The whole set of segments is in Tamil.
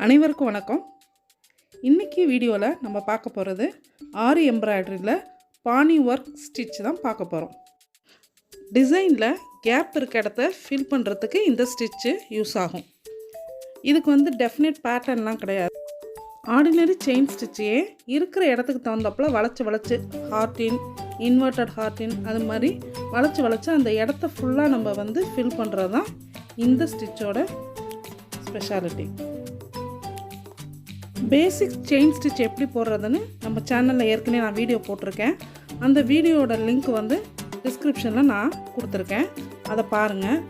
அனைவருக்கும் வணக்கம். இன்னைக்கு வீடியோவில் நம்ம பார்க்க போகிறது ஆரி எம்ப்ராய்டரியில் பானி ஒர்க் ஸ்டிச் தான் பார்க்க போகிறோம். டிசைனில் கேப் இருக்க இடத்த ஃபில் பண்ணுறதுக்கு இந்த ஸ்டிச்சு யூஸ் ஆகும். இதுக்கு டெஃபினட் பேட்டர்ன்லாம் கிடையாது. ஆர்டினரி செயின் ஸ்டிச்சையே இருக்கிற இடத்துக்கு தகுந்தப்பில் வளைச்சி ஹார்டின், இன்வெர்டட் ஹார்டின் அது மாதிரி வளைச்சி அந்த இடத்த ஃபுல்லாக நம்ம ஃபில் பண்ணுறது தான் இந்த ஸ்டிச்சோட ஸ்பெஷாலிட்டி. பேசிக் செயின் ஸ்டிச் எப்படி போடுறதுன்னு நம்ம சேனலில் ஏற்கனவே நான் வீடியோ போட்டிருக்கேன். அந்த வீடியோட லிங்க் டிஸ்கிரிப்ஷனில் நான் கொடுத்துருக்கேன், அதை பாருங்கள்.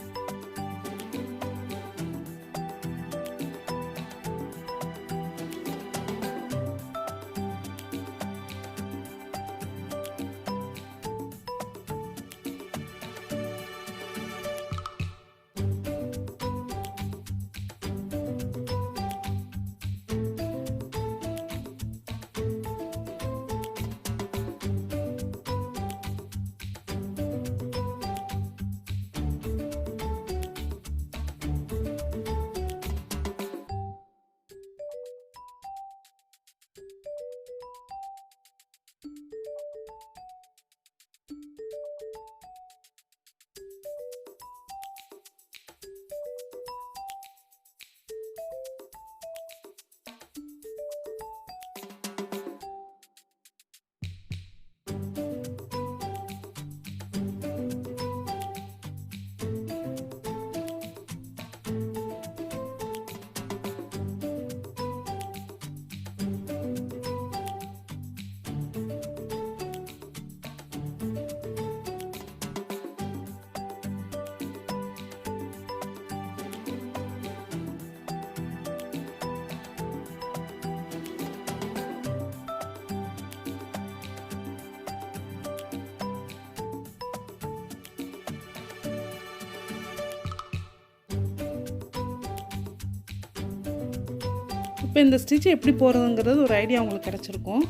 இப்போ இந்த ஸ்டிச் எப்படி போகிறதுங்கிறது ஒரு ஐடியா உங்களுக்கு கிடச்சிருக்கும்.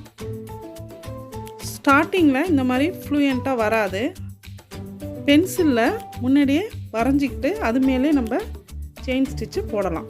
ஸ்டார்டிங்கில் இந்த மாதிரி ஃப்ளூயண்ட்டாக வராது. பென்சிலில் முன்னாடியே வரைஞ்சிக்கிட்டு அது மேலே நம்ம செயின் ஸ்டிச்சு போடலாம்.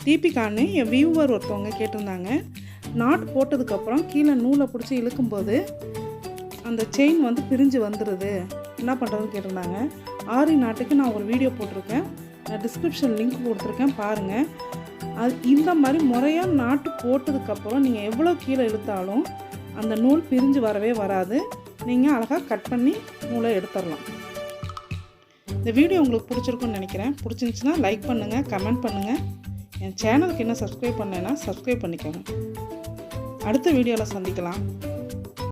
தீபிகான்னு என் வியூவர் ஒருத்தவங்க கேட்டிருந்தாங்க, நாட் போட்டதுக்கப்புறம் கீழே நூலை பிடிச்சி இழுக்கும்போது அந்த செயின் பிரிஞ்சு வந்துடுது, என்ன பண்ணுறதுன்னு கேட்டிருந்தாங்க. ஆரி நாட்டுக்கு நான் ஒரு வீடியோ போட்டிருக்கேன், நான் டிஸ்கிரிப்ஷன் லிங்க் கொடுத்துருக்கேன், பாருங்கள். அது இந்த மாதிரி முறையாக நாட்டு போட்டதுக்கப்புறம் நீங்கள் எவ்வளோ கீழே இழுத்தாலும் அந்த நூல் பிரிஞ்சு வரவே வராது. நீங்கள் அழகாக கட் பண்ணி நூலை எடுத்துடலாம். இந்த வீடியோ உங்களுக்கு பிடிச்சிருக்குன்னு நினைக்கிறேன். பிடிச்சிருந்துச்சுன்னா லைக் பண்ணுங்கள், கமெண்ட் பண்ணுங்கள். என் சேனலுக்கு இன்னும் சப்ஸ்கிரைப் பண்ணலைன்னா சப்ஸ்கிரைப் பண்ணிக்கோங்க. அடுத்த வீடியோவில் சந்திக்கலாம்.